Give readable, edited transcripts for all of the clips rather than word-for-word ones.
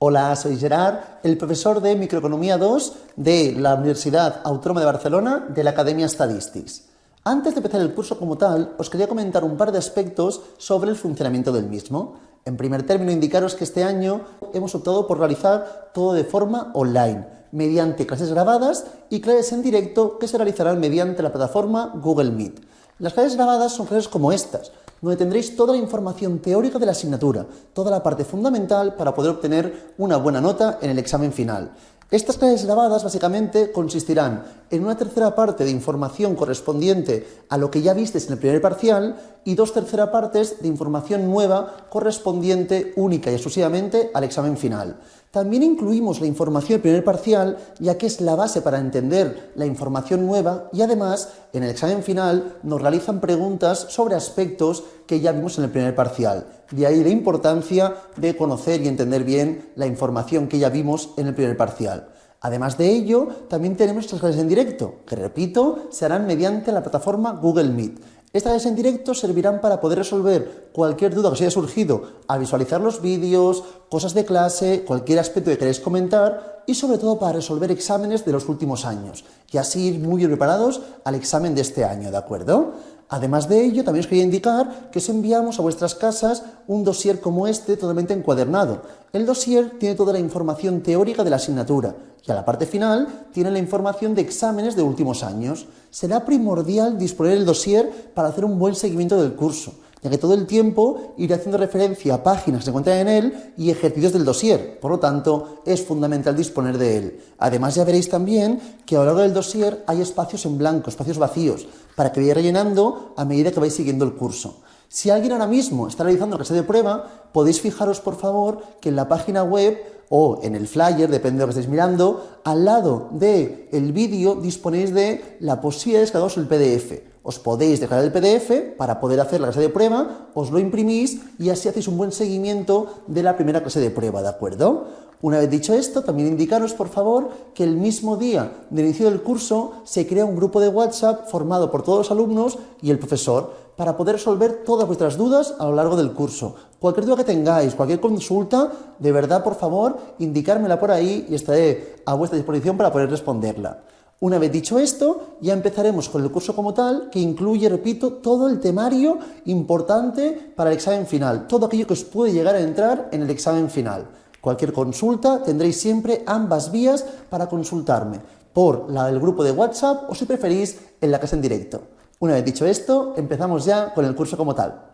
Hola, soy Gerard, el profesor de Microeconomía 2 de la Universidad Autónoma de Barcelona de la Academia Statistics. Antes de empezar el curso como tal, os quería comentar un par de aspectos sobre el funcionamiento del mismo. En primer término, indicaros que este año hemos optado por realizar todo de forma online, mediante clases grabadas y clases en directo que se realizarán mediante la plataforma Google Meet. Las clases grabadas son clases como estas, donde tendréis toda la información teórica de la asignatura, toda la parte fundamental para poder obtener una buena nota en el examen final. Estas clases grabadas básicamente consistirán en una tercera parte de información correspondiente a lo que ya visteis en el primer parcial y dos terceras partes de información nueva correspondiente única y exclusivamente al examen final. También incluimos la información del primer parcial, ya que es la base para entender la información nueva y además en el examen final nos realizan preguntas sobre aspectos que ya vimos en el primer parcial. De ahí la importancia de conocer y entender bien la información que ya vimos en el primer parcial. Además de ello, también tenemos nuestras clases en directo, que repito, se harán mediante la plataforma Google Meet. Estas clases en directo servirán para poder resolver cualquier duda que os haya surgido al visualizar los vídeos, cosas de clase, cualquier aspecto que queráis comentar y sobre todo para resolver exámenes de los últimos años y así ir muy bien preparados al examen de este año, ¿de acuerdo? Además de ello, también os quería indicar que os enviamos a vuestras casas un dossier como este totalmente encuadernado. El dossier tiene toda la información teórica de la asignatura y a la parte final tiene la información de exámenes de últimos años. Será primordial disponer el dossier para hacer un buen seguimiento del curso, ya que todo el tiempo iré haciendo referencia a páginas que se encuentran en él y ejercicios del dossier. Por lo tanto, es fundamental disponer de él. Además, ya veréis también que a lo largo del dossier hay espacios en blanco, espacios vacíos, para que vayáis rellenando a medida que vais siguiendo el curso. Si alguien ahora mismo está realizando la clase de prueba, podéis fijaros, por favor, que en la página web o en el flyer, depende de lo que estéis mirando, al lado del vídeo disponéis de la posibilidad de descargaros el PDF. Os podéis descargar el PDF para poder hacer la clase de prueba, os lo imprimís y así hacéis un buen seguimiento de la primera clase de prueba, ¿de acuerdo? Una vez dicho esto, también indicaros, por favor, que el mismo día del inicio del curso se crea un grupo de WhatsApp formado por todos los alumnos y el profesor para poder resolver todas vuestras dudas a lo largo del curso. Cualquier duda que tengáis, cualquier consulta, de verdad, por favor, indicármela por ahí y estaré a vuestra disposición para poder responderla. Una vez dicho esto, ya empezaremos con el curso como tal, que incluye, repito, todo el temario importante para el examen final, todo aquello que os puede llegar a entrar en el examen final. Cualquier consulta tendréis siempre ambas vías para consultarme, por la del grupo de WhatsApp o si preferís en la clase en directo. Una vez dicho esto, empezamos ya con el curso como tal.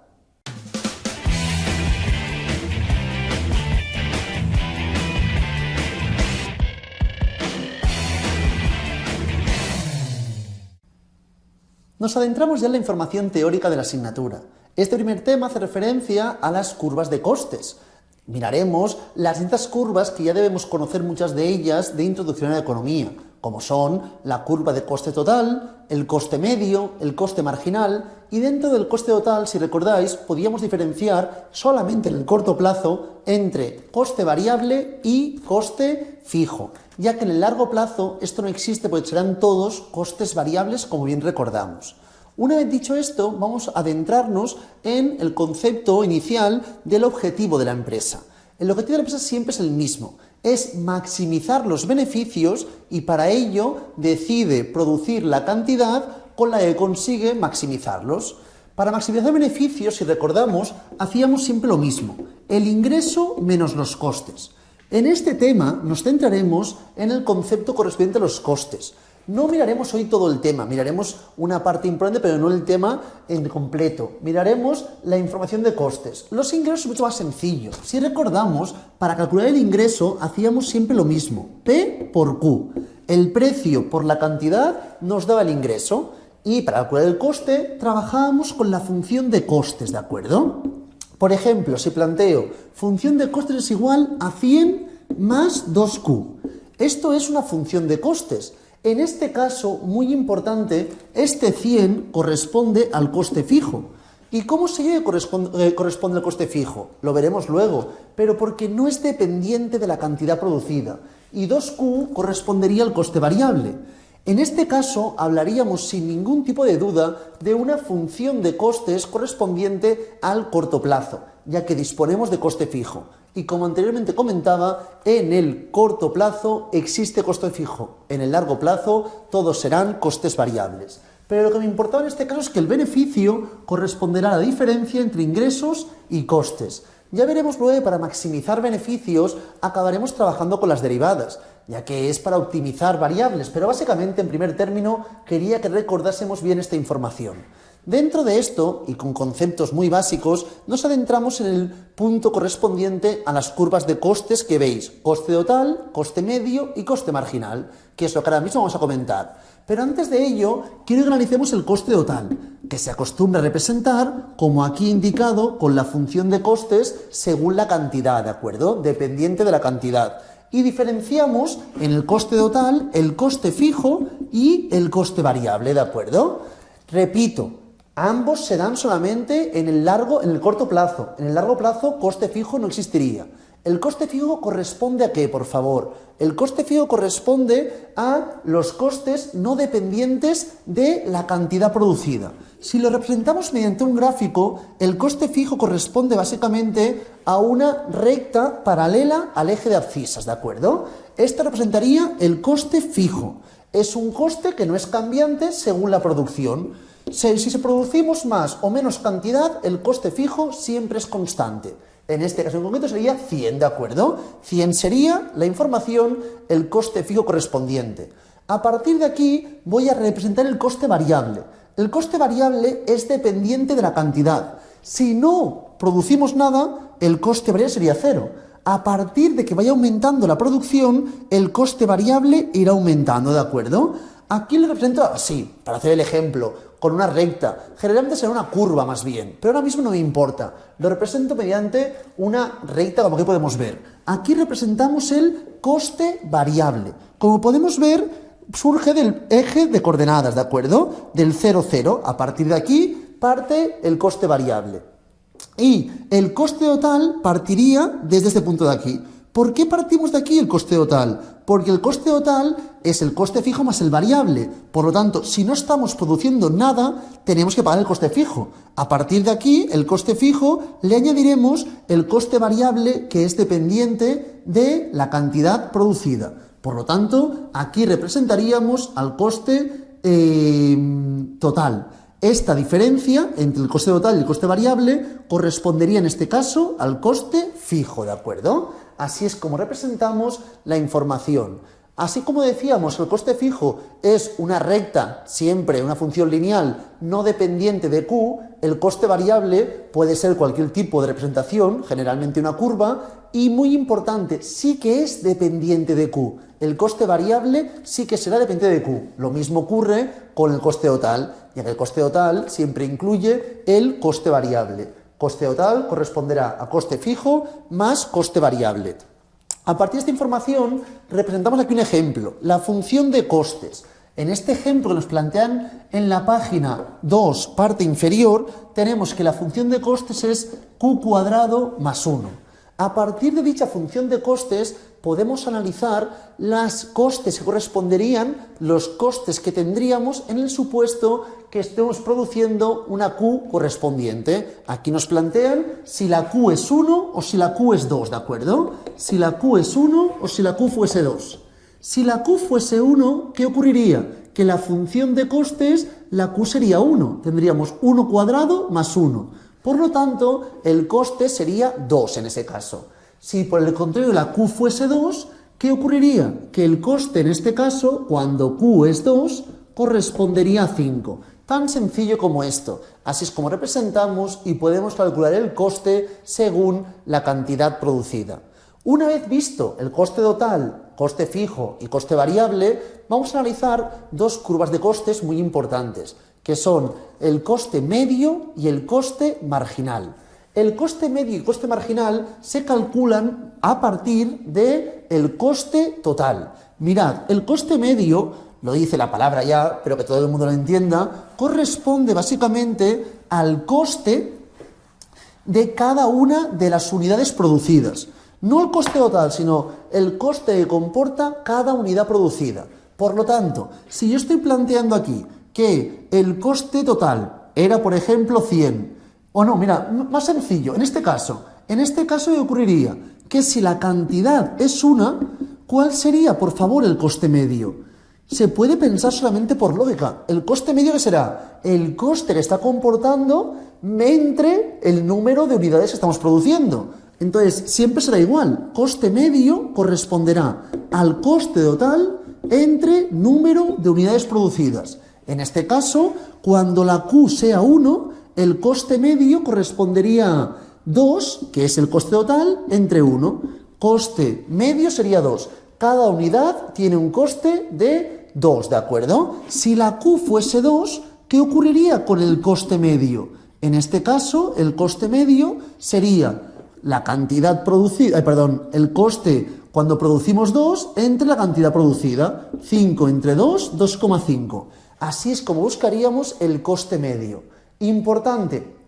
Nos adentramos ya en la información teórica de la asignatura. Este primer tema hace referencia a las curvas de costes. Miraremos las distintas curvas que ya debemos conocer muchas de ellas de introducción a la economía, como son la curva de coste total, el coste medio, el coste marginal y dentro del coste total, si recordáis, podíamos diferenciar solamente en el corto plazo entre coste variable y coste fijo, ya que en el largo plazo esto no existe porque serán todos costes variables como bien recordamos. Una vez dicho esto, vamos a adentrarnos en el concepto inicial del objetivo de la empresa. El objetivo de la empresa siempre es el mismo, es maximizar los beneficios y para ello decide producir la cantidad con la que consigue maximizarlos. Para maximizar beneficios, si recordamos, hacíamos siempre lo mismo, el ingreso menos los costes. En este tema nos centraremos en el concepto correspondiente a los costes. No miraremos hoy todo el tema, miraremos una parte importante, pero no el tema en completo. Miraremos la información de costes. Los ingresos es mucho más sencillo. Si recordamos, para calcular el ingreso hacíamos siempre lo mismo, P por Q. El precio por la cantidad nos daba el ingreso y para calcular el coste trabajábamos con la función de costes, ¿de acuerdo? Por ejemplo, si planteo función de costes es igual a 100 más 2Q. Esto es una función de costes. En este caso, muy importante, este 100 corresponde al coste fijo. ¿Y cómo se corresponde al coste fijo? Lo veremos luego, pero porque no es dependiente de la cantidad producida. Y 2Q correspondería al coste variable. En este caso, hablaríamos sin ningún tipo de duda de una función de costes correspondiente al corto plazo, ya que disponemos de coste fijo. Y como anteriormente comentaba, en el corto plazo existe coste fijo, en el largo plazo todos serán costes variables. Pero lo que me importaba en este caso es que el beneficio corresponderá a la diferencia entre ingresos y costes. Ya veremos luego que para maximizar beneficios acabaremos trabajando con las derivadas, ya que es para optimizar variables, pero básicamente en primer término quería que recordásemos bien esta información. Dentro de esto, y con conceptos muy básicos, nos adentramos en el punto correspondiente a las curvas de costes que veis, coste total, coste medio y coste marginal, que es lo que ahora mismo vamos a comentar. Pero antes de ello, quiero que analicemos el coste total, que se acostumbra a representar, como aquí indicado, con la función de costes según la cantidad, ¿de acuerdo? Dependiente de la cantidad. Y diferenciamos en el coste total el coste fijo y el coste variable, ¿de acuerdo? Repito, ambos se dan solamente en el corto plazo. En el largo plazo, coste fijo no existiría. ¿El coste fijo corresponde a qué, por favor? El coste fijo corresponde a los costes no dependientes de la cantidad producida. Si lo representamos mediante un gráfico, el coste fijo corresponde básicamente a una recta paralela al eje de abscisas, ¿de acuerdo? Este representaría el coste fijo. Es un coste que no es cambiante según la producción. Si producimos más o menos cantidad, el coste fijo siempre es constante. En este caso en concreto sería 100, ¿de acuerdo? 100 sería la información, el coste fijo correspondiente. A partir de aquí voy a representar el coste variable. El coste variable es dependiente de la cantidad. Si no producimos nada, el coste variable sería 0. A partir de que vaya aumentando la producción, el coste variable irá aumentando, ¿de acuerdo? Aquí lo represento así, para hacer el ejemplo, con una recta. Generalmente será una curva más bien, pero ahora mismo no me importa. Lo represento mediante una recta, como aquí podemos ver. Aquí representamos el coste variable. Como podemos ver, surge del eje de coordenadas, ¿de acuerdo? Del 0, 0. A partir de aquí parte el coste variable. Y el coste total partiría desde este punto de aquí. ¿Por qué partimos de aquí el coste total? Porque el coste total es el coste fijo más el variable. Por lo tanto, si no estamos produciendo nada, tenemos que pagar el coste fijo. A partir de aquí, el coste fijo, le añadiremos el coste variable que es dependiente de la cantidad producida. Por lo tanto, aquí representaríamos al coste total. Esta diferencia entre el coste total y el coste variable correspondería en este caso al coste fijo, ¿de acuerdo? Así es como representamos la información. Así como decíamos, el coste fijo es una recta, siempre una función lineal no dependiente de Q, el coste variable puede ser cualquier tipo de representación, generalmente una curva, y muy importante, sí que es dependiente de Q. El coste variable sí que será dependiente de Q. Lo mismo ocurre con el coste total, ya que el coste total siempre incluye el coste variable. Coste total corresponderá a coste fijo más coste variable. A partir de esta información representamos aquí un ejemplo, la función de costes. En este ejemplo que nos plantean en la página 2, parte inferior, tenemos que la función de costes es Q cuadrado más 1. A partir de dicha función de costes podemos analizar los costes que corresponderían, los costes que tendríamos en el supuesto que estemos produciendo una Q correspondiente. Aquí nos plantean si la Q es 1 o si la Q es 2, ¿de acuerdo? Si la Q es 1 o si la Q fuese 2. Si la Q fuese 1, ¿qué ocurriría? Que la función de costes, la Q sería 1. Tendríamos 1 cuadrado más 1. Por lo tanto, el coste sería 2 en ese caso. Si por el contrario la Q fuese 2, ¿qué ocurriría? Que el coste en este caso, cuando Q es 2, correspondería a 5. Tan sencillo como esto. Así es como representamos y podemos calcular el coste según la cantidad producida. Una vez visto el coste total, coste fijo y coste variable, vamos a analizar dos curvas de costes muy importantes, que son el coste medio y el coste marginal. El coste medio y coste marginal se calculan a partir del coste total. Mirad, el coste medio, lo dice la palabra ya, pero que todo el mundo lo entienda, corresponde básicamente al coste de cada una de las unidades producidas. No el coste total, sino el coste que comporta cada unidad producida. Por lo tanto, si yo estoy planteando aquí que el coste total era, por ejemplo, 100, o no, mira, más sencillo, en este caso, ¿qué ocurriría? que si la cantidad es una, ¿cuál sería, por favor, el coste medio? Se puede pensar solamente por lógica. ¿El coste medio qué será? El coste que está comportando entre el número de unidades que estamos produciendo. Entonces, siempre será igual. Coste medio corresponderá al coste total entre número de unidades producidas. En este caso, cuando la Q sea 1, el coste medio correspondería a 2, que es el coste total, entre 1. Coste medio sería 2. Cada unidad tiene un coste de 2, ¿de acuerdo? Si la Q fuese 2, ¿qué ocurriría con el coste medio? En este caso, el coste medio sería la cantidad producida, el coste cuando producimos 2 entre la cantidad producida. 5 entre 2, 2,5. Así es como buscaríamos el coste medio. Importante,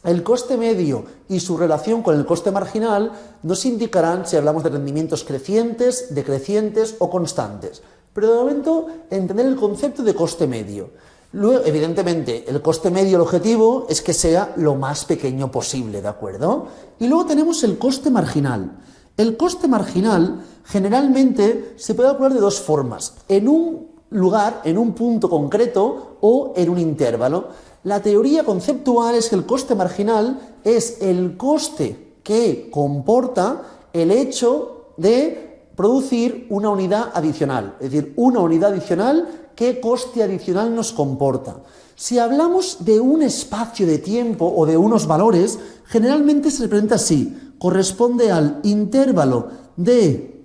el coste medio y su relación con el coste marginal nos indicarán si hablamos de rendimientos crecientes, decrecientes o constantes. Pero de momento, entender el concepto de coste medio. Luego, evidentemente, el coste medio, el objetivo es que sea lo más pequeño posible, ¿de acuerdo? Y luego tenemos el coste marginal. El coste marginal generalmente se puede calcular de dos formas: en un lugar, en un punto concreto o en un intervalo. La teoría conceptual es que el coste marginal es el coste que comporta el hecho de producir una unidad adicional, es decir, una unidad adicional, ¿qué coste adicional nos comporta? Si hablamos de un espacio de tiempo o de unos valores, generalmente se representa así: corresponde al intervalo de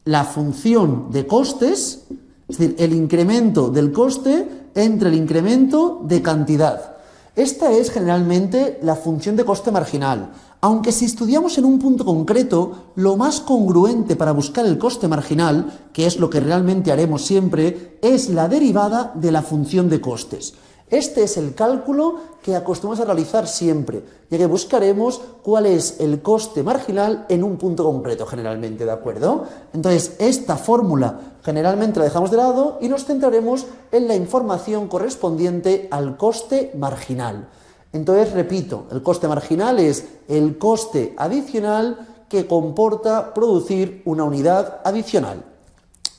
la función de costes, es decir, el incremento del coste entre el incremento de cantidad. Esta es generalmente la función de coste marginal, aunque si estudiamos en un punto concreto, lo más congruente para buscar el coste marginal, que es lo que realmente haremos siempre, es la derivada de la función de costes. Este es el cálculo que acostumbramos a realizar siempre, ya que buscaremos cuál es el coste marginal en un punto concreto, generalmente, ¿de acuerdo? Entonces, esta fórmula generalmente la dejamos de lado y nos centraremos en la información correspondiente al coste marginal. Entonces, repito, el coste marginal es el coste adicional que comporta producir una unidad adicional.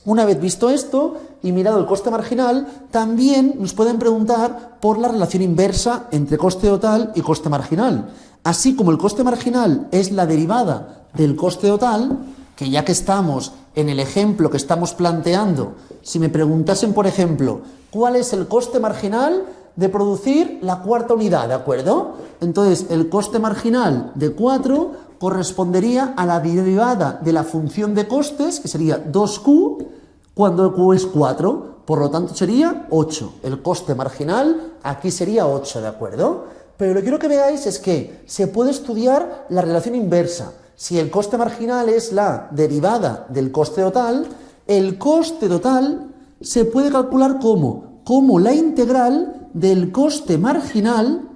Una vez visto esto y mirado el coste marginal, también nos pueden preguntar por la relación inversa entre coste total y coste marginal. Así como el coste marginal es la derivada del coste total, que ya que estamos en el ejemplo que estamos planteando, si me preguntasen, por ejemplo, ¿cuál es el coste marginal de producir la cuarta unidad? ¿De acuerdo? Entonces, el coste marginal de 4 correspondería a la derivada de la función de costes, que sería 2Q, cuando Q es 4, por lo tanto sería 8. El coste marginal aquí sería 8, ¿de acuerdo? Pero lo que quiero que veáis es que se puede estudiar la relación inversa. Si el coste marginal es la derivada del coste total, el coste total se puede calcular como la integral del coste marginal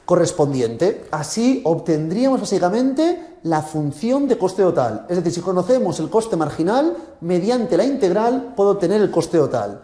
correspondiente. Así obtendríamos básicamente la función de coste total. Es decir, si conocemos el coste marginal, mediante la integral puedo obtener el coste total.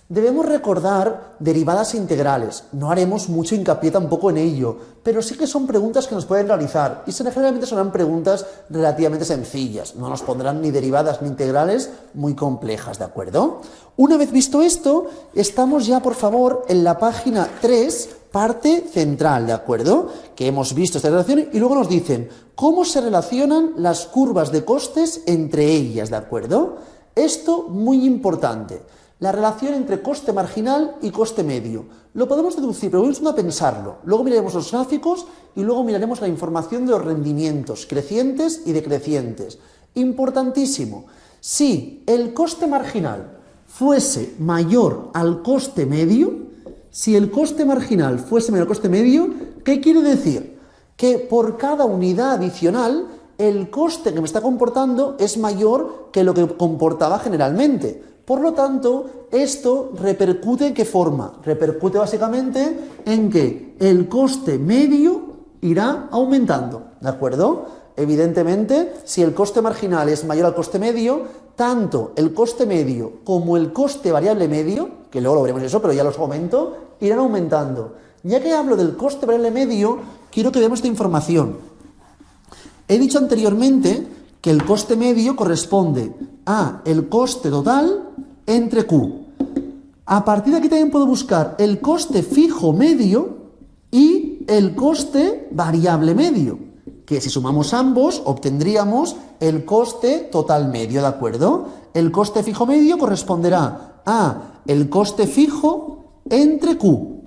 Debemos recordar derivadas integrales. No haremos mucho hincapié tampoco en ello, pero sí que son preguntas que nos pueden realizar y generalmente serán preguntas relativamente sencillas. No nos pondrán ni derivadas ni integrales muy complejas, ¿de acuerdo? Una vez visto esto, estamos ya, por favor, en la página 3, parte central, ¿de acuerdo? Que hemos visto esta relación y luego nos dicen cómo se relacionan las curvas de costes entre ellas, ¿de acuerdo? Esto muy importante. La relación entre coste marginal y coste medio. Lo podemos deducir, pero vamos a pensarlo. Luego miraremos los gráficos y luego miraremos la información de los rendimientos crecientes y decrecientes. Importantísimo. Si el coste marginal fuese mayor al coste medio, si el coste marginal fuese mayor al coste medio, ¿qué quiere decir? Que por cada unidad adicional, el coste que me está comportando es mayor que lo que comportaba generalmente. Por lo tanto, esto repercute ¿en qué forma? Repercute básicamente en que el coste medio irá aumentando, ¿de acuerdo? Evidentemente, si el coste marginal es mayor al coste medio, tanto el coste medio como el coste variable medio, que luego lo veremos eso, pero ya los comento, irán aumentando. Ya que hablo del coste variable medio, quiero que veamos esta información. He dicho anteriormente que el coste medio corresponde a el coste total entre Q. A partir de aquí también puedo buscar el coste fijo medio y el coste variable medio, que si sumamos ambos obtendríamos el coste total medio, ¿de acuerdo? El coste fijo medio corresponderá a el coste fijo entre Q.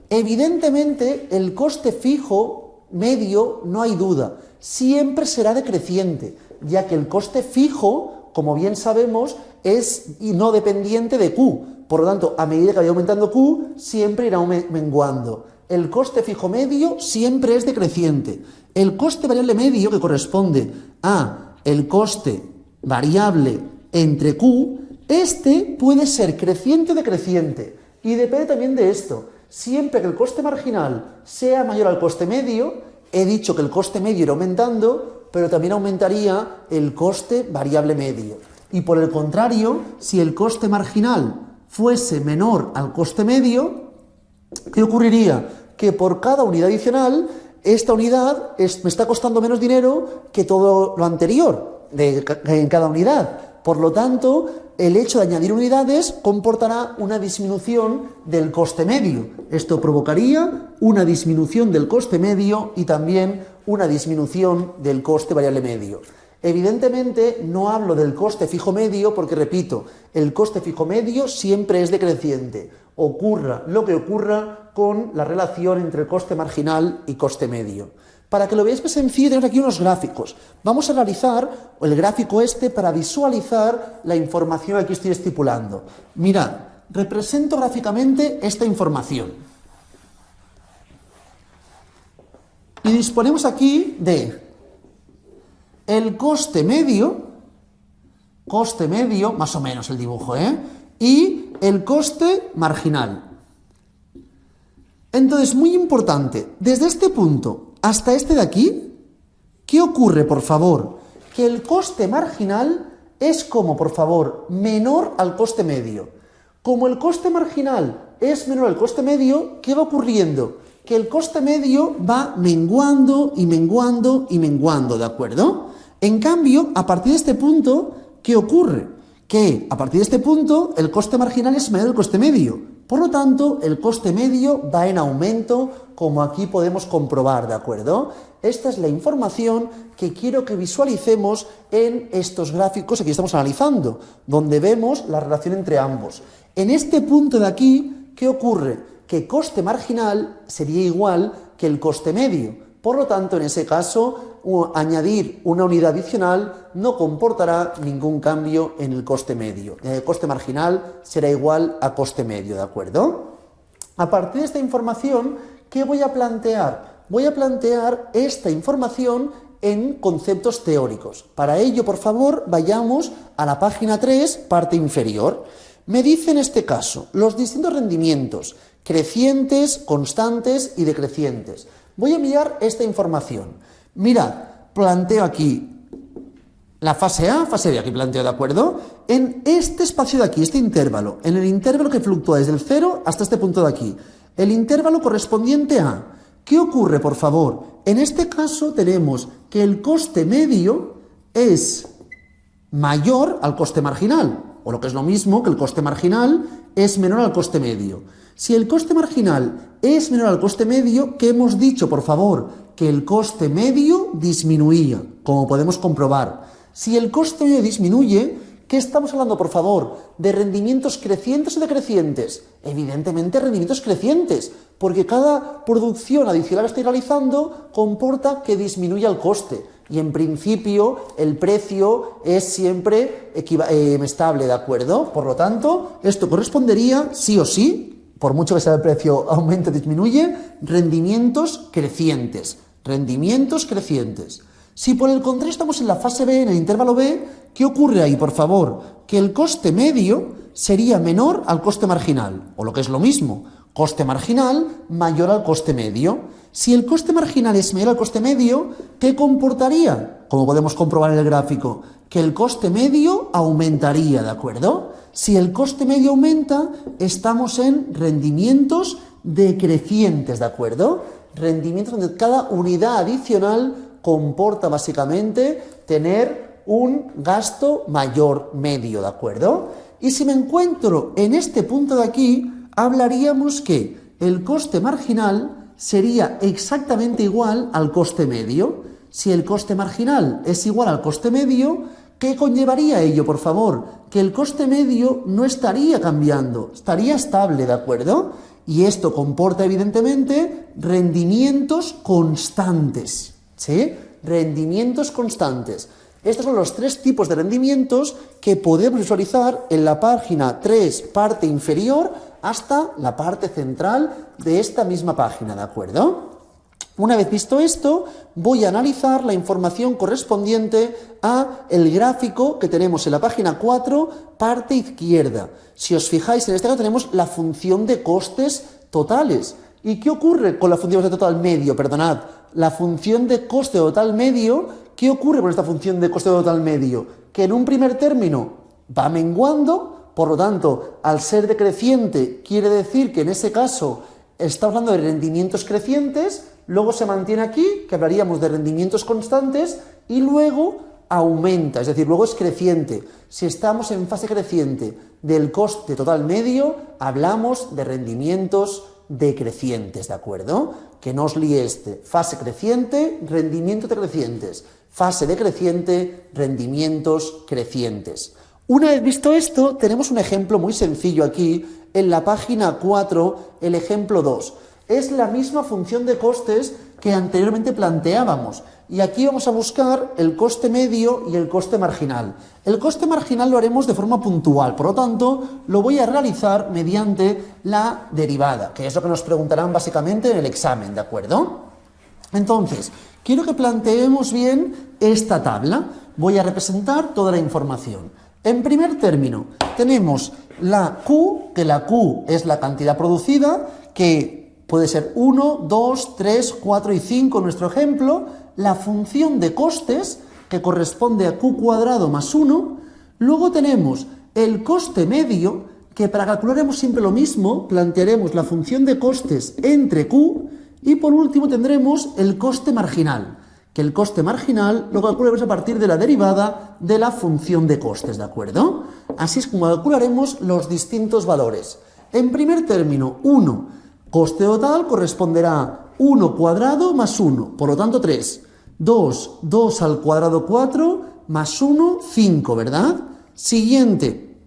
Evidentemente, el coste fijo medio, no hay duda, siempre será decreciente, ya que el coste fijo, como bien sabemos, es no dependiente de Q. Por lo tanto, a medida que vaya aumentando Q, siempre irá menguando. El coste fijo medio siempre es decreciente. El coste variable medio, que corresponde a el coste variable entre Q, este puede ser creciente o decreciente. Y depende también de esto. Siempre que el coste marginal sea mayor al coste medio, he dicho que el coste medio irá aumentando, pero también aumentaría el coste variable medio. Y por el contrario, si el coste marginal fuese menor al coste medio, ¿qué ocurriría? Que por cada unidad adicional, esta unidad me está costando menos dinero que todo lo anterior en cada unidad. Por lo tanto, el hecho de añadir unidades comportará una disminución del coste medio. Esto provocaría una disminución del coste medio y también una disminución del coste variable medio. Evidentemente no hablo del coste fijo medio porque, repito, el coste fijo medio siempre es decreciente, ocurra lo que ocurra con la relación entre el coste marginal y coste medio. Para que lo veáis más sencillo, tenemos aquí unos gráficos. Vamos a realizar el gráfico para visualizar la información que aquí estoy estipulando. Mirad, represento gráficamente esta información. Y disponemos aquí de el coste medio, más o menos el dibujo, y el coste marginal. Entonces, muy importante, desde este punto hasta este de aquí, ¿qué ocurre, por favor? Que el coste marginal es como, por favor, menor al coste medio. Como el coste marginal es menor al coste medio, ¿qué va ocurriendo? Que el coste medio va menguando y menguando y menguando, ¿de acuerdo? En cambio, a partir de este punto, ¿qué ocurre? Que a partir de este punto el coste marginal es menor al coste medio. Por lo tanto, el coste medio va en aumento, como aquí podemos comprobar, ¿de acuerdo? Esta es la información que quiero que visualicemos en estos gráficos que aquí estamos analizando, donde vemos la relación entre ambos. En este punto de aquí, ¿qué ocurre? Que coste marginal sería igual que el coste medio. Por lo tanto, en ese caso, añadir una unidad adicional no comportará ningún cambio en el coste medio. El coste marginal será igual a coste medio, ¿de acuerdo? A partir de esta información, ¿qué voy a plantear? Voy a plantear esta información en conceptos teóricos. Para ello, por favor, vayamos a la página 3, parte inferior. Me dice en este caso los distintos rendimientos, crecientes, constantes y decrecientes. Voy a mirar esta información. Mirad, planteo aquí la fase A, fase B, aquí planteo, ¿de acuerdo? En este espacio de aquí, este intervalo, en el intervalo que fluctúa desde el 0 hasta este punto de aquí, el intervalo correspondiente a, ¿qué ocurre, por favor? En este caso tenemos que el coste medio es mayor al coste marginal, o lo que es lo mismo, que el coste marginal es menor al coste medio. Si el coste marginal es menor al coste medio, ¿qué hemos dicho, por favor? Que el coste medio disminuía, como podemos comprobar. Si el coste medio disminuye, ¿qué estamos hablando, por favor? ¿De rendimientos crecientes o decrecientes? Evidentemente rendimientos crecientes, porque cada producción adicional que estoy realizando comporta que disminuya el coste. Y en principio el precio es siempre estable, ¿de acuerdo? Por lo tanto, esto correspondería, sí o sí, por mucho que sea el precio aumente o disminuye, rendimientos crecientes. Rendimientos crecientes. Si por el contrario estamos en la fase B, en el intervalo B, ¿qué ocurre ahí, por favor? Que el coste medio sería menor al coste marginal, o lo que es lo mismo, coste marginal mayor al coste medio. Si el coste marginal es mayor al coste medio, ¿qué comportaría? Como podemos comprobar en el gráfico, que el coste medio aumentaría, ¿de acuerdo? Si el coste medio aumenta, estamos en rendimientos decrecientes, ¿de acuerdo? Rendimientos donde cada unidad adicional comporta básicamente tener un gasto mayor medio, ¿de acuerdo? Y si me encuentro en este punto de aquí, hablaríamos que el coste marginal sería exactamente igual al coste medio. Si el coste marginal es igual al coste medio, ¿qué conllevaría ello, por favor? Que el coste medio no estaría cambiando, estaría estable, ¿de acuerdo? Y esto comporta, evidentemente, rendimientos constantes, ¿sí? Rendimientos constantes. Estos son los tres tipos de rendimientos que podemos visualizar en la página 3, parte inferior, hasta la parte central de esta misma página, ¿de acuerdo? Una vez visto esto, voy a analizar la información correspondiente a el gráfico que tenemos en la página 4, parte izquierda. Si os fijáis, en este caso tenemos la función de costes totales. ¿Y qué ocurre con la función de total medio? Perdonad, la función de coste total medio, ¿qué ocurre con esta función de coste total medio? Que en un primer término va menguando, por lo tanto, al ser decreciente, quiere decir que en ese caso estamos hablando de rendimientos crecientes. Luego se mantiene aquí, que hablaríamos de rendimientos constantes, y luego aumenta, es decir, luego es creciente. Si estamos en fase creciente del coste total medio, hablamos de rendimientos decrecientes, ¿de acuerdo? Que no os líe fase creciente, rendimientos decrecientes, fase decreciente, rendimientos crecientes. Una vez visto esto, tenemos un ejemplo muy sencillo aquí, en la página 4, el ejemplo 2. Es la misma función de costes que anteriormente planteábamos. Y aquí vamos a buscar el coste medio y el coste marginal. El coste marginal lo haremos de forma puntual, por lo tanto, lo voy a realizar mediante la derivada, que es lo que nos preguntarán básicamente en el examen, ¿de acuerdo? Entonces, quiero que planteemos bien esta tabla. Voy a representar toda la información. En primer término, tenemos la Q, que la Q es la cantidad producida, que puede ser 1, 2, 3, 4 y 5 en nuestro ejemplo, la función de costes, que corresponde a Q cuadrado más 1, luego tenemos el coste medio, que para calcularemos siempre lo mismo, plantearemos la función de costes entre Q, y por último tendremos el coste marginal, que el coste marginal lo calcularemos a partir de la derivada de la función de costes, ¿de acuerdo? Así es como calcularemos los distintos valores. En primer término, 1. Coste total corresponderá 1 cuadrado más 1, por lo tanto 3. 2, 2 al cuadrado 4, más 1, 5, ¿verdad? Siguiente.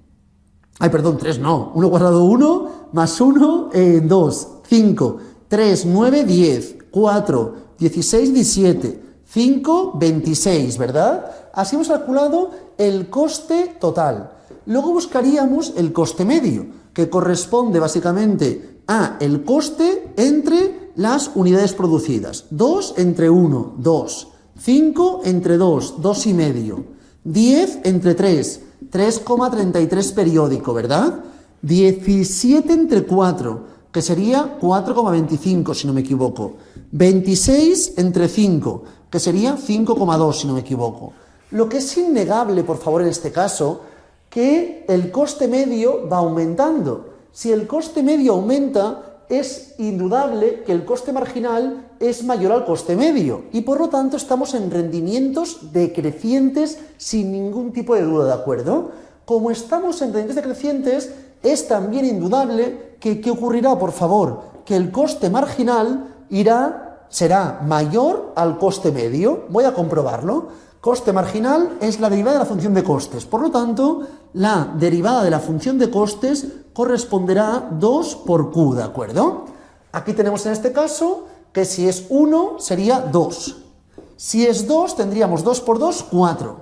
3 no. 1 cuadrado 1, más 1, 2, 5, 3, 9, 10, 4, 16, 17, 5, 26, ¿verdad? Así hemos calculado el coste total. Luego buscaríamos el coste medio, que corresponde básicamente a el coste entre las unidades producidas. 2 entre 1, 2. 5 entre 2, 2 y medio. 10 entre 3, 3,33 periódico, ¿verdad? 17 entre 4, que sería 4,25 si no me equivoco. 26 entre 5, que sería 5,2 si no me equivoco. Lo que es innegable, por favor, en este caso, que el coste medio va aumentando. Si el coste medio aumenta, es indudable que el coste marginal es mayor al coste medio y por lo tanto estamos en rendimientos decrecientes sin ningún tipo de duda, ¿de acuerdo? Como estamos en rendimientos decrecientes, es también indudable que ¿qué ocurrirá, por favor? Que el coste marginal será mayor al coste medio. Voy a comprobarlo. Coste marginal es la derivada de la función de costes. Por lo tanto, la derivada de la función de costes corresponderá a 2 por Q, ¿de acuerdo? Aquí tenemos en este caso que si es 1 sería 2. Si es 2 tendríamos 2 por 2, 4.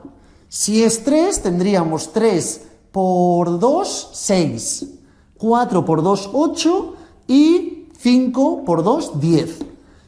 Si es 3 tendríamos 3 por 2, 6. 4 por 2, 8 y 5 por 2, 10.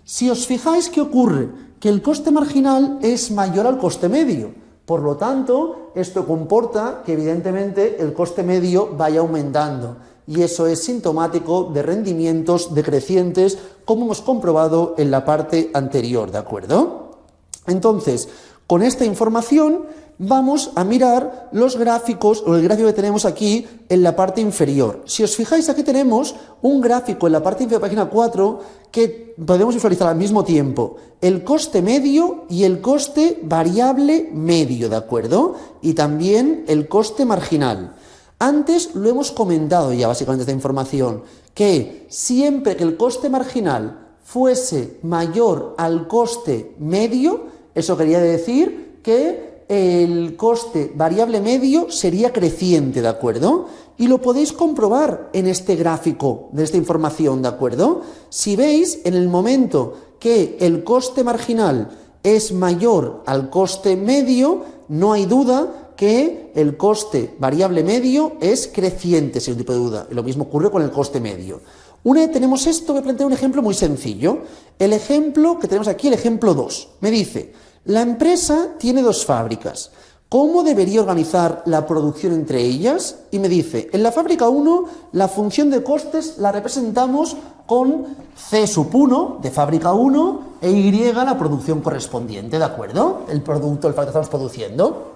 Si os fijáis, ¿qué ocurre? Que el coste marginal es mayor al coste medio. Por lo tanto, esto comporta que evidentemente el coste medio vaya aumentando. Y eso es sintomático de rendimientos decrecientes, como hemos comprobado en la parte anterior, ¿de acuerdo? Entonces, con esta información vamos a mirar los gráficos o el gráfico que tenemos aquí en la parte inferior. Si os fijáis, aquí tenemos un gráfico en la parte inferior de página 4 que podemos visualizar al mismo tiempo el coste medio y el coste variable medio, ¿de acuerdo? Y también el coste marginal. Antes lo hemos comentado ya básicamente esta información, que siempre que el coste marginal fuese mayor al coste medio, eso quería decir que el coste variable medio sería creciente, ¿de acuerdo? Y lo podéis comprobar en este gráfico de esta información, ¿de acuerdo? Si veis, en el momento que el coste marginal es mayor al coste medio, no hay duda que el coste variable medio es creciente, sin tipo de duda. Y lo mismo ocurre con el coste medio. Una vez tenemos esto, voy a plantear un ejemplo muy sencillo. El ejemplo que tenemos aquí, el ejemplo 2, me dice, la empresa tiene 2 fábricas. ¿Cómo debería organizar la producción entre ellas? Y me dice, en la fábrica 1, la función de costes la representamos con C sub 1 de fábrica 1 e Y la producción correspondiente, ¿de acuerdo? El producto, el factor que estamos produciendo.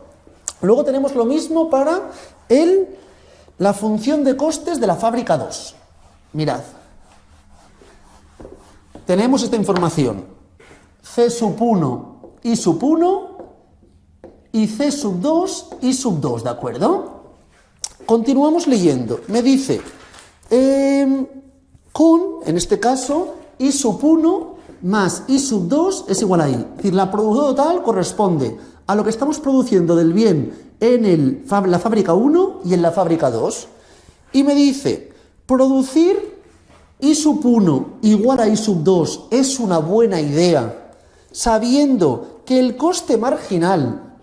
Luego tenemos lo mismo para la función de costes de la fábrica 2. Mirad. Tenemos esta información. C sub 1 y sub 1 y C sub 2 y sub 2, ¿de acuerdo? Continuamos leyendo. Me dice, en este caso, I sub 1 más I sub 2 es igual a I. Es decir, la producción total corresponde a lo que estamos produciendo del bien en la fábrica 1 y en la fábrica 2. Y me dice, producir I sub 1 igual a I sub 2 es una buena idea, sabiendo que el coste marginal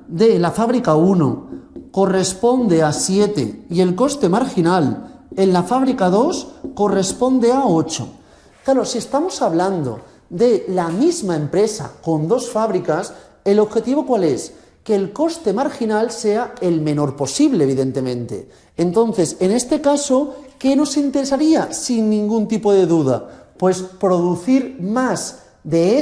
de la fábrica 1 corresponde a 7 y el coste marginal en la fábrica 2 corresponde a 8. Claro, si estamos hablando de la misma empresa con 2 fábricas, ¿el objetivo cuál es? Que el coste marginal sea el menor posible, evidentemente. Entonces, en este caso, ¿qué nos interesaría? Sin ningún tipo de duda, pues producir más en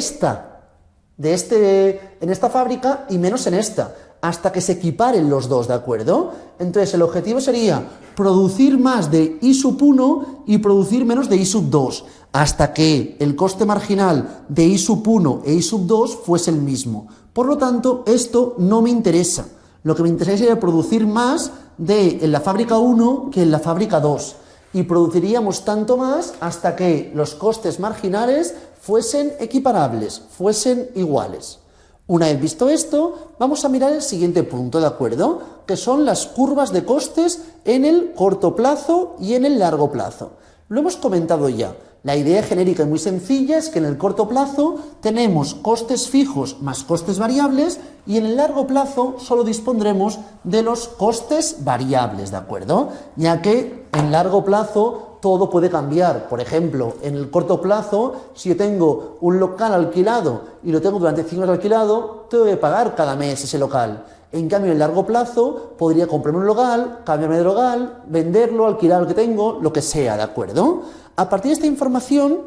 esta fábrica y menos en esta, hasta que se equiparen los dos, ¿de acuerdo? Entonces, el objetivo sería producir más de I sub 1 y producir menos de I sub 2, hasta que el coste marginal de I sub 1 e I sub 2 fuese el mismo. Por lo tanto, esto no me interesa. Lo que me interesa sería producir más en la fábrica 1 que en la fábrica 2. Y produciríamos tanto más hasta que los costes marginales fuesen equiparables, fuesen iguales. Una vez visto esto, vamos a mirar el siguiente punto, ¿de acuerdo? Que son las curvas de costes en el corto plazo y en el largo plazo. Lo hemos comentado ya. La idea genérica y muy sencilla es que en el corto plazo tenemos costes fijos más costes variables y en el largo plazo solo dispondremos de los costes variables, ¿de acuerdo? Ya que en largo plazo todo puede cambiar. Por ejemplo, en el corto plazo, si yo tengo un local alquilado y lo tengo durante 5 años alquilado, tengo que pagar cada mes ese local. En cambio, en largo plazo, podría comprarme un local, cambiarme de local, venderlo, alquilar lo que tengo, lo que sea, ¿de acuerdo? A partir de esta información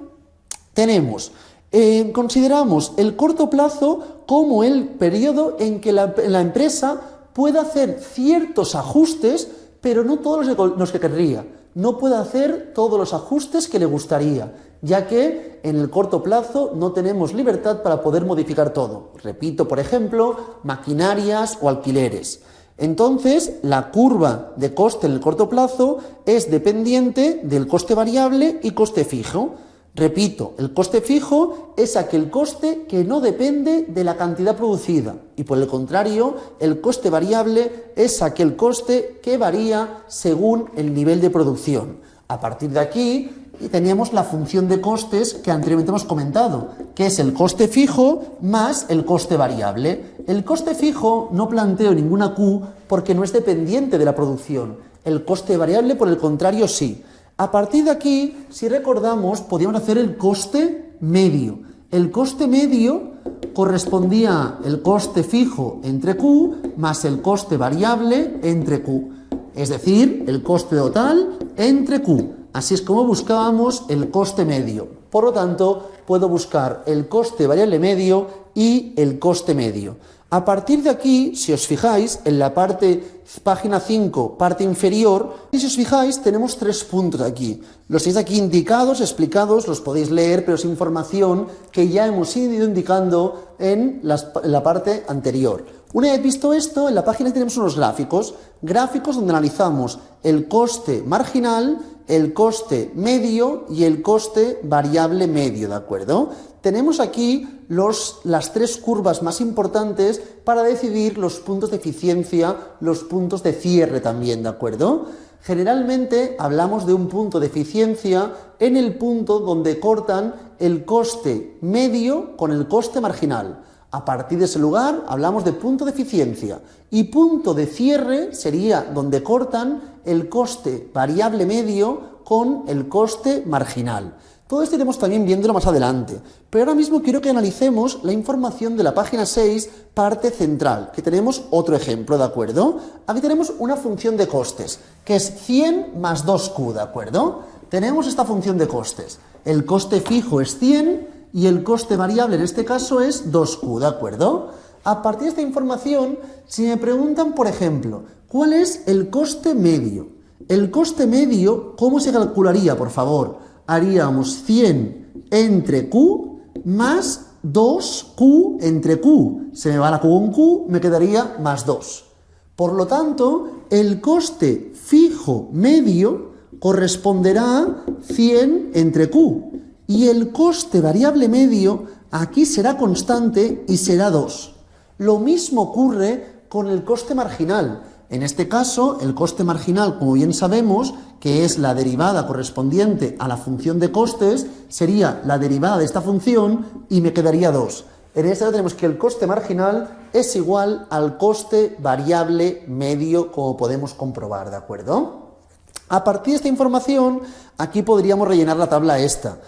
consideramos el corto plazo como el periodo en que la empresa puede hacer ciertos ajustes, pero no todos los que querría. No puede hacer todos los ajustes que le gustaría, ya que en el corto plazo no tenemos libertad para poder modificar todo. Repito, por ejemplo, maquinarias o alquileres. Entonces, la curva de coste en el corto plazo es dependiente del coste variable y coste fijo. Repito, el coste fijo es aquel coste que no depende de la cantidad producida y, por el contrario, el coste variable es aquel coste que varía según el nivel de producción. A partir de aquí teníamos la función de costes que anteriormente hemos comentado, que es el coste fijo más el coste variable. El coste fijo no planteo ninguna Q porque no es dependiente de la producción. El coste variable, por el contrario, sí. A partir de aquí, si recordamos, podíamos hacer el coste medio. El coste medio correspondía el coste fijo entre Q más el coste variable entre Q. Es decir, el coste total entre Q. Así es como buscábamos el coste medio. Por lo tanto, puedo buscar el coste variable medio y el coste medio. A partir de aquí, si os fijáis, en la página 5, parte inferior, y si os fijáis, tenemos 3 puntos aquí. Los tenéis aquí indicados, explicados, los podéis leer, pero es información que ya hemos ido indicando en la parte anterior. Una vez visto esto, en la página tenemos unos gráficos donde analizamos el coste marginal, el coste medio y el coste variable medio, ¿de acuerdo? Tenemos aquí las 3 curvas más importantes para decidir los puntos de eficiencia, los puntos de cierre también, ¿de acuerdo? Generalmente hablamos de un punto de eficiencia en el punto donde cortan el coste medio con el coste marginal. A partir de ese lugar hablamos de punto de eficiencia y punto de cierre sería donde cortan el coste variable medio con el coste marginal. Todo esto iremos también viéndolo más adelante, pero ahora mismo quiero que analicemos la información de la página 6, parte central, que tenemos otro ejemplo, ¿de acuerdo? Aquí tenemos una función de costes, que es 100 más 2Q, ¿de acuerdo? Tenemos esta función de costes. El coste fijo es 100 y el coste variable en este caso es 2Q, ¿de acuerdo? A partir de esta información, si me preguntan, por ejemplo, ¿cuál es el coste medio? El coste medio, ¿cómo se calcularía, por favor? Haríamos 100 entre Q más 2Q entre Q. Se me va la Q con Q, me quedaría más 2. Por lo tanto, el coste fijo medio corresponderá a 100 entre Q. Y el coste variable medio aquí será constante y será 2. Lo mismo ocurre con el coste marginal. En este caso, el coste marginal, como bien sabemos, que es la derivada correspondiente a la función de costes, sería la derivada de esta función y me quedaría 2. En este caso tenemos que el coste marginal es igual al coste variable medio, como podemos comprobar, ¿de acuerdo? A partir de esta información, aquí podríamos rellenar la tabla esta.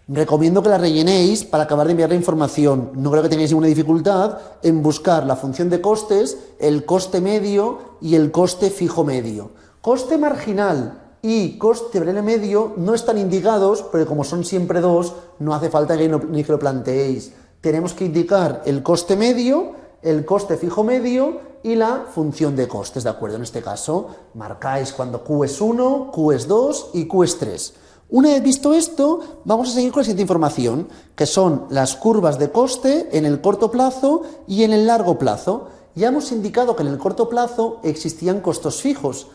Recomiendo que la rellenéis para acabar de enviar la información. No creo que tengáis ninguna dificultad en buscar la función de costes, el coste medio y el coste fijo medio. Coste marginal y coste variable medio no están indicados, pero como son siempre 2, no hace falta ni que lo planteéis. Tenemos que indicar el coste medio, el coste fijo medio y la función de costes, ¿de acuerdo? En este caso, marcáis cuando Q es 1, Q es 2 y Q es 3. Una vez visto esto, vamos a seguir con la siguiente información, que son las curvas de coste en el corto plazo y en el largo plazo. Ya hemos indicado que en el corto plazo existían costes fijos.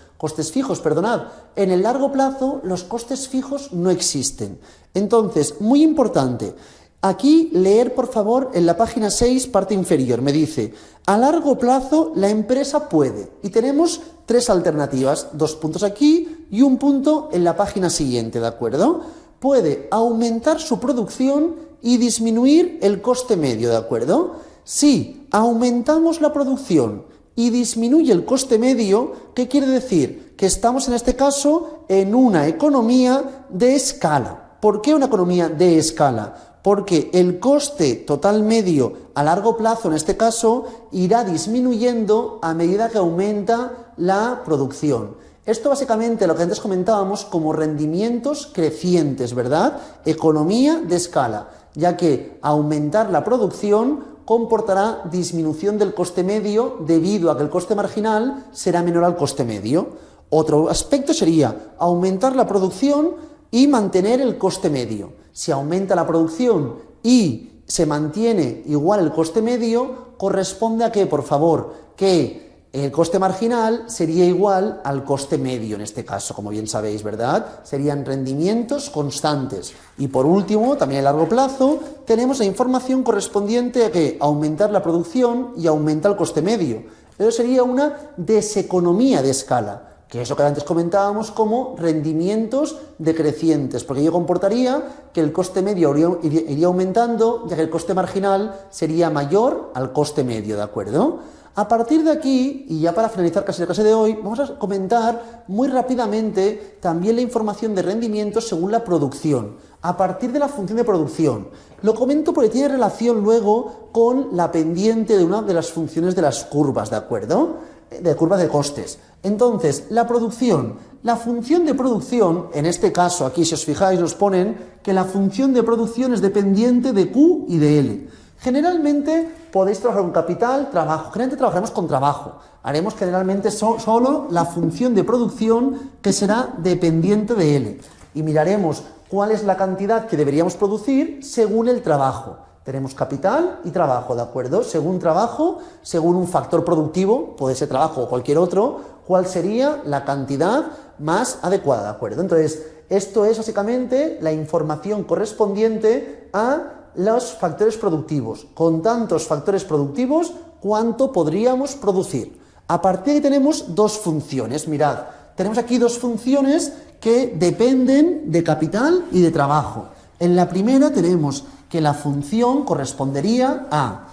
En el largo plazo los costes fijos no existen. Entonces, muy importante, aquí leer por favor en la página 6, parte inferior, me dice, a largo plazo la empresa puede, y tenemos 3 alternativas, 2 puntos aquí y un punto en la página siguiente, ¿de acuerdo? Puede aumentar su producción y disminuir el coste medio, ¿de acuerdo? Si aumentamos la producción y disminuye el coste medio, ¿qué quiere decir? Que estamos en este caso en una economía de escala. ¿Por qué una economía de escala? Porque el coste total medio a largo plazo, en este caso, irá disminuyendo a medida que aumenta la producción. Esto básicamente lo que antes comentábamos como rendimientos crecientes, ¿verdad? Economía de escala, ya que aumentar la producción comportará disminución del coste medio debido a que el coste marginal será menor al coste medio. Otro aspecto sería aumentar la producción y mantener el coste medio. Si aumenta la producción y se mantiene igual el coste medio, corresponde a que, por favor, que el coste marginal sería igual al coste medio en este caso, como bien sabéis, ¿verdad? Serían rendimientos constantes. Y por último, también a largo plazo, tenemos la información correspondiente a que aumentar la producción y aumenta el coste medio. Eso sería una deseconomía de escala, que es lo que antes comentábamos como rendimientos decrecientes, porque ello comportaría que el coste medio iría aumentando, ya que el coste marginal sería mayor al coste medio, ¿de acuerdo? A partir de aquí, y ya para finalizar casi la clase de hoy, vamos a comentar muy rápidamente también la información de rendimientos según la producción, a partir de la función de producción. Lo comento porque tiene relación luego con la pendiente de una de las funciones de las curvas, ¿de acuerdo? De curvas de costes. Entonces, la producción. La función de producción, en este caso, aquí si os fijáis, nos ponen que la función de producción es dependiente de Q y de L. Generalmente podéis trabajar con capital, trabajo. Generalmente trabajaremos con trabajo. Haremos generalmente solo la función de producción que será dependiente de L. Y miraremos cuál es la cantidad que deberíamos producir según el trabajo. Tenemos capital y trabajo, ¿de acuerdo? Según trabajo, según un factor productivo, puede ser trabajo o cualquier otro, cuál sería la cantidad más adecuada, ¿de acuerdo? Entonces, esto es básicamente la información correspondiente a los factores productivos. Con tantos factores productivos, ¿cuánto podríamos producir? A partir de ahí tenemos dos funciones. Mirad, tenemos aquí dos funciones que dependen de capital y de trabajo. En la primera tenemos que la función correspondería a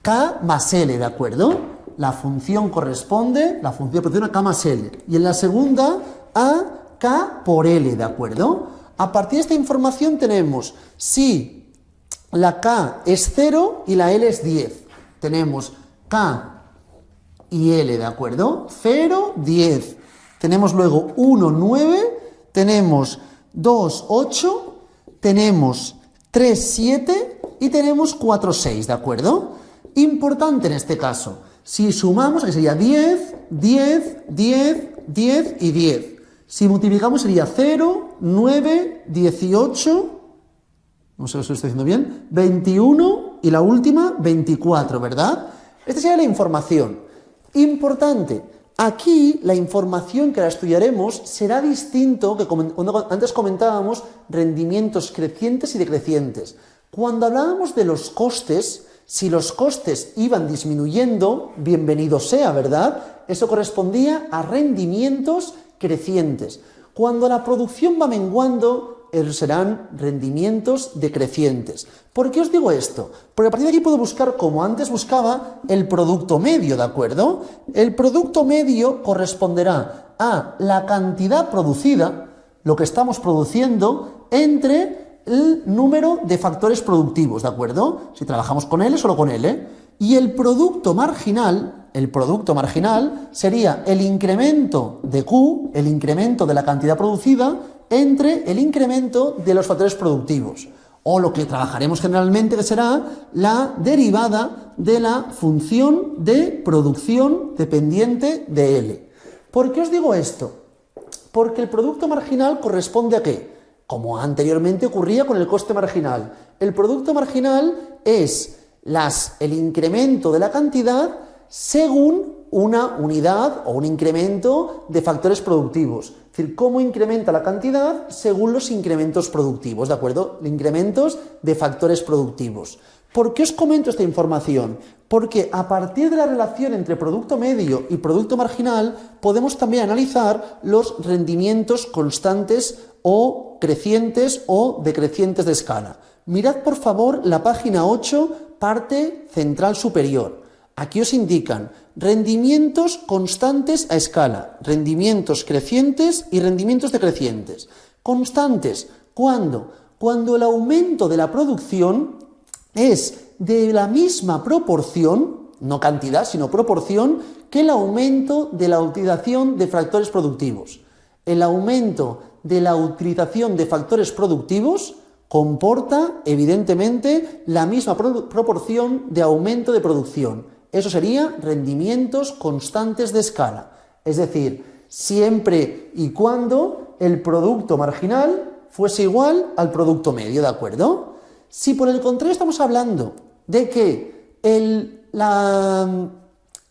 K más L, ¿de acuerdo? La función corresponde, la función de producción a K más L. Y en la segunda a K por L, ¿de acuerdo? A partir de esta información tenemos si la K es 0 y la L es 10. Tenemos K y L, ¿de acuerdo? 0, 10. Tenemos luego 1, 9. Tenemos 2, 8. Tenemos 3, 7 y tenemos 4, 6, ¿de acuerdo? Importante en este caso, si sumamos, que sería 10, 10, 10, 10 y 10. Si multiplicamos sería 0, 9, 18, no sé si lo estoy diciendo bien, 21 y la última 24, ¿verdad? Esta sería la información. Importante, aquí la información que ahora estudiaremos será distinto que cuando antes comentábamos rendimientos crecientes y decrecientes. Cuando hablábamos de los costes, si los costes iban disminuyendo, bienvenido sea, ¿verdad? Eso correspondía a rendimientos crecientes. Cuando la producción va menguando, serán rendimientos decrecientes. ¿Por qué os digo esto? Porque a partir de aquí puedo buscar, como antes buscaba, el producto medio, ¿de acuerdo? El producto medio corresponderá a la cantidad producida, lo que estamos produciendo, entre el número de factores productivos, ¿de acuerdo? Si trabajamos con L, solo con L. Y el producto marginal sería el incremento de Q, el incremento de la cantidad producida, entre el incremento de los factores productivos, o lo que trabajaremos generalmente que será la derivada de la función de producción dependiente de L. ¿Por qué os digo esto? Porque el producto marginal corresponde a ¿qué? Como anteriormente ocurría con el coste marginal. El producto marginal es el incremento de la cantidad según una unidad o un incremento de factores productivos. Es decir, cómo incrementa la cantidad según los incrementos productivos, ¿de acuerdo? Incrementos de factores productivos. ¿Por qué os comento esta información? Porque a partir de la relación entre producto medio y producto marginal podemos también analizar los rendimientos constantes o crecientes o decrecientes de escala. Mirad por favor la página 8, parte central superior. Aquí os indican rendimientos constantes a escala, rendimientos crecientes y rendimientos decrecientes. Constantes, ¿cuándo? Cuando el aumento de la producción es de la misma proporción, no cantidad, sino proporción, que el aumento de la utilización de factores productivos. El aumento de la utilización de factores productivos comporta, evidentemente, la misma proporción de aumento de producción. Eso sería rendimientos constantes de escala. Es decir, siempre y cuando el producto marginal fuese igual al producto medio, ¿de acuerdo? Si por el contrario estamos hablando de que el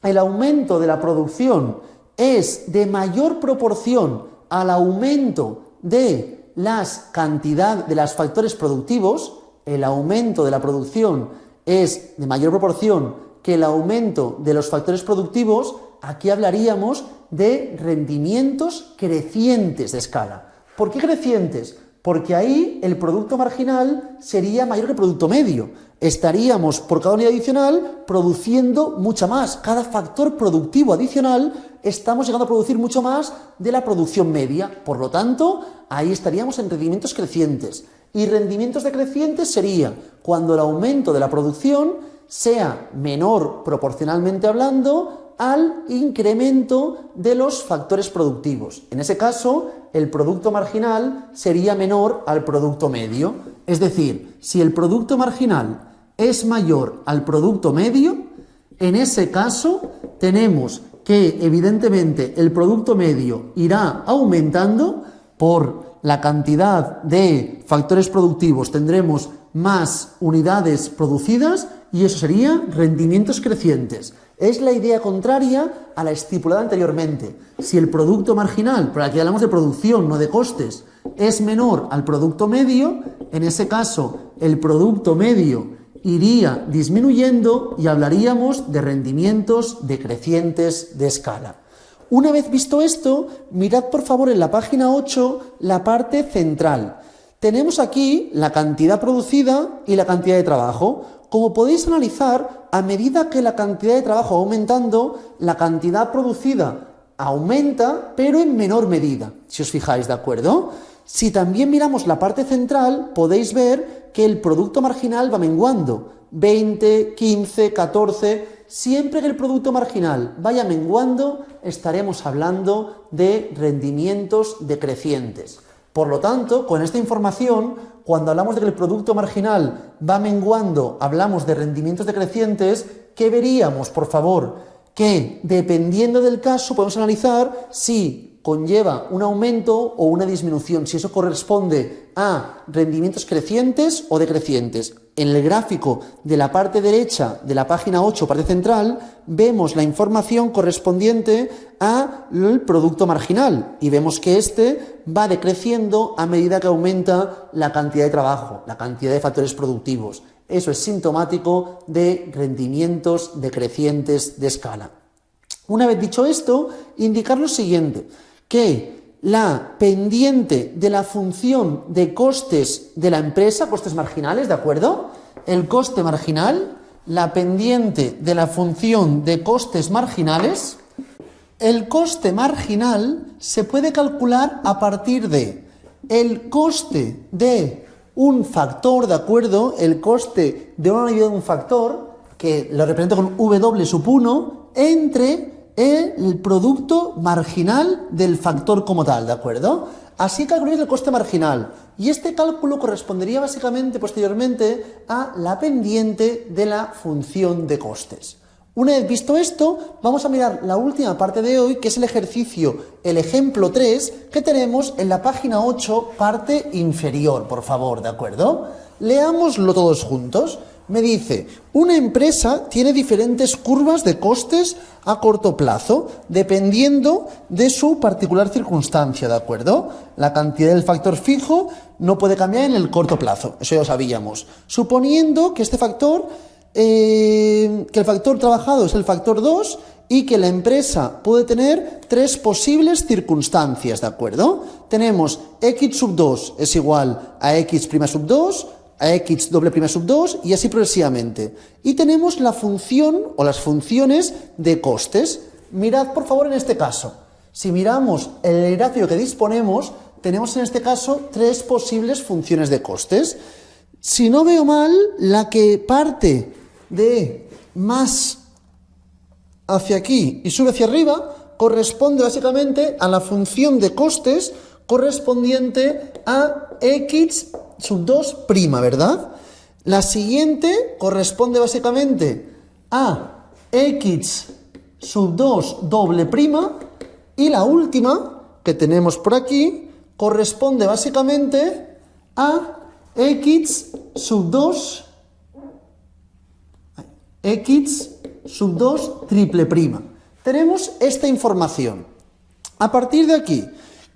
aumento de la producción es de mayor proporción al aumento de las cantidades de los factores productivos, el aumento de la producción es de mayor proporción que el aumento de los factores productivos, aquí hablaríamos de rendimientos crecientes de escala. ¿Por qué crecientes? Porque ahí el producto marginal sería mayor que el producto medio. Estaríamos por cada unidad adicional produciendo mucha más. Cada factor productivo adicional estamos llegando a producir mucho más de la producción media. Por lo tanto, ahí estaríamos en rendimientos crecientes. Y rendimientos decrecientes sería cuando el aumento de la producción sea menor proporcionalmente hablando al incremento de los factores productivos. En ese caso, el producto marginal sería menor al producto medio. Es decir, si el producto marginal es mayor al producto medio, en ese caso tenemos que evidentemente el producto medio irá aumentando por la cantidad de factores productivos, tendremos más unidades producidas y eso sería rendimientos crecientes. Es la idea contraria a la estipulada anteriormente. Si el producto marginal, por aquí hablamos de producción, no de costes, es menor al producto medio, en ese caso el producto medio iría disminuyendo y hablaríamos de rendimientos decrecientes de escala. Una vez visto esto, mirad por favor en la página 8 la parte central. Tenemos aquí la cantidad producida y la cantidad de trabajo. Como podéis analizar, a medida que la cantidad de trabajo va aumentando, la cantidad producida aumenta, pero en menor medida, si os fijáis, ¿de acuerdo? Si también miramos la parte central, podéis ver que el producto marginal va menguando. 20, 15, 14... Siempre que el producto marginal vaya menguando, estaremos hablando de rendimientos decrecientes. Por lo tanto, con esta información, cuando hablamos de que el producto marginal va menguando, hablamos de rendimientos decrecientes, ¿qué veríamos, por favor? Que dependiendo del caso podemos analizar si conlleva un aumento o una disminución, si eso corresponde a rendimientos crecientes o decrecientes. En el gráfico de la parte derecha de la página 8, parte central, vemos la información correspondiente al producto marginal y vemos que este va decreciendo a medida que aumenta la cantidad de trabajo, la cantidad de factores productivos. Eso es sintomático de rendimientos decrecientes de escala. Una vez dicho esto, indicar lo siguiente, que la pendiente de la función de costes de la empresa, costes marginales, ¿de acuerdo? El coste marginal, la pendiente de la función de costes marginales, el coste marginal se puede calcular a partir de el coste de un factor, ¿de acuerdo? El coste de una unidad de un factor, que lo represento con W sub 1, entre el producto marginal del factor como tal, ¿de acuerdo? Así calculáis el coste marginal y este cálculo correspondería básicamente posteriormente a la pendiente de la función de costes. Una vez visto esto, vamos a mirar la última parte de hoy, que es el ejercicio, el ejemplo 3, que tenemos en la página 8, parte inferior, por favor, ¿de acuerdo? Leámoslo todos juntos. Me dice, una empresa tiene diferentes curvas de costes a corto plazo, dependiendo de su particular circunstancia, ¿de acuerdo? La cantidad del factor fijo no puede cambiar en el corto plazo, eso ya lo sabíamos. Suponiendo que este factor, que el factor trabajado es el factor 2 y que la empresa puede tener tres posibles circunstancias, ¿de acuerdo? Tenemos x sub 2 es igual a x' sub 2, a x doble' sub 2 y así progresivamente. Y tenemos la función o las funciones de costes. Mirad por favor en este caso. Si miramos el gráfico que disponemos, tenemos en este caso tres posibles funciones de costes. Si no veo mal, la que parte de más hacia aquí y sube hacia arriba corresponde básicamente a la función de costes correspondiente a x sub 2', ¿verdad? La siguiente corresponde básicamente a x sub 2 doble prima y la última que tenemos por aquí corresponde básicamente a x sub 2 triple prima. Tenemos esta información. A partir de aquí,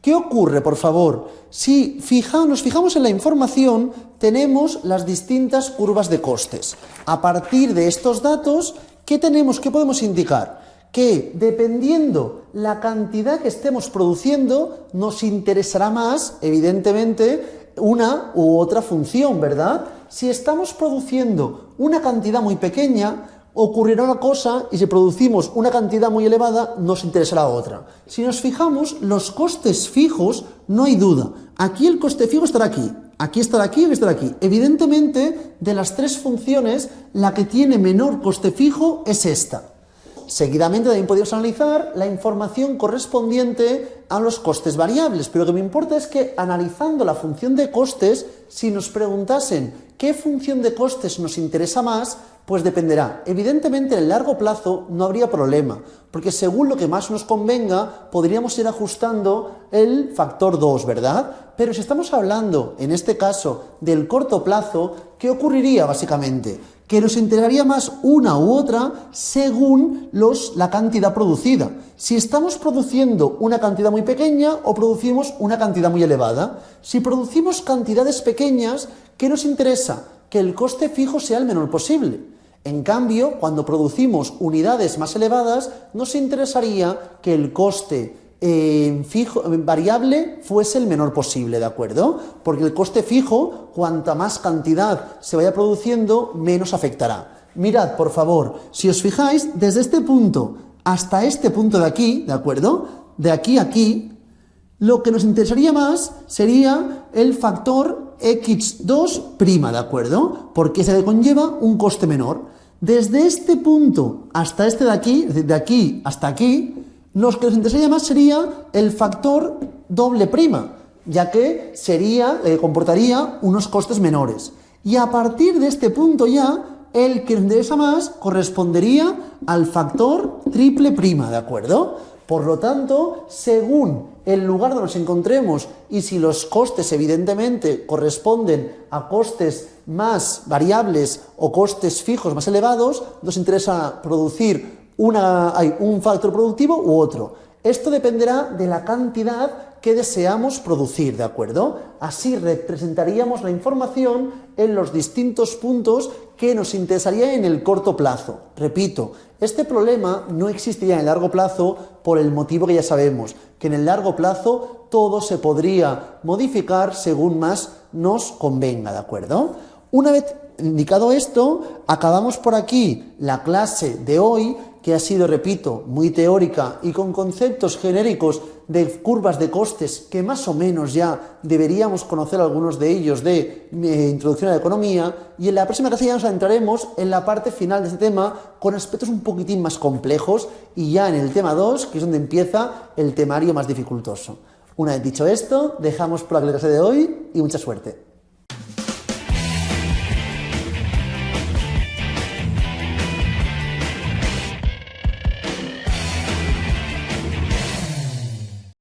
¿qué ocurre, por favor? Si nos fijamos en la información, tenemos las distintas curvas de costes. A partir de estos datos, ¿qué podemos indicar? Que dependiendo la cantidad que estemos produciendo, nos interesará más, evidentemente, una u otra función, ¿verdad? Si estamos produciendo una cantidad muy pequeña, ocurrirá una cosa y si producimos una cantidad muy elevada nos interesará otra. Si nos fijamos, los costes fijos, no hay duda. Aquí el coste fijo estará aquí, aquí estará aquí y estará aquí. Evidentemente, de las tres funciones, la que tiene menor coste fijo es esta. Seguidamente también podemos analizar la información correspondiente a los costes variables, pero lo que me importa es que analizando la función de costes, si nos preguntasen qué función de costes nos interesa más, pues dependerá. Evidentemente, en el largo plazo no habría problema, porque según lo que más nos convenga, podríamos ir ajustando el factor 2, ¿verdad? Pero si estamos hablando, en este caso, del corto plazo, ¿qué ocurriría básicamente? Que nos interesaría más una u otra según la cantidad producida. Si estamos produciendo una cantidad muy pequeña o producimos una cantidad muy elevada. Si producimos cantidades pequeñas, ¿qué nos interesa? Que el coste fijo sea el menor posible. En cambio, cuando producimos unidades más elevadas, nos interesaría que el coste variable fuese el menor posible, ¿de acuerdo? Porque el coste fijo, cuanta más cantidad se vaya produciendo, menos afectará. Mirad, por favor, si os fijáis, desde este punto hasta este punto de aquí, ¿de acuerdo? De aquí a aquí, lo que nos interesaría más sería el factor x2', ¿de acuerdo? Porque se le conlleva un coste menor. Desde este punto hasta este de aquí, es decir, de aquí hasta aquí, lo que nos interesaría más sería el factor doble', ya que comportaría unos costes menores. Y a partir de este punto ya, el que nos interesa más correspondería al factor triple', ¿de acuerdo? Por lo tanto, según el lugar donde nos encontremos y si los costes evidentemente corresponden a costes más variables o costes fijos más elevados, nos interesa producir un factor productivo u otro. Esto dependerá de la cantidad que deseamos producir, ¿de acuerdo? Así representaríamos la información en los distintos puntos que nos interesaría en el corto plazo. Repito, este problema no existiría en el largo plazo por el motivo que ya sabemos, que en el largo plazo todo se podría modificar según más nos convenga, ¿de acuerdo? Una vez indicado esto, acabamos por aquí la clase de hoy, que ha sido, repito, muy teórica y con conceptos genéricos de curvas de costes que más o menos ya deberíamos conocer algunos de ellos de introducción a la economía, y en la próxima clase ya nos adentraremos en la parte final de este tema con aspectos un poquitín más complejos y ya en el tema 2, que es donde empieza el temario más dificultoso. Una vez dicho esto, dejamos por la clase de hoy y mucha suerte.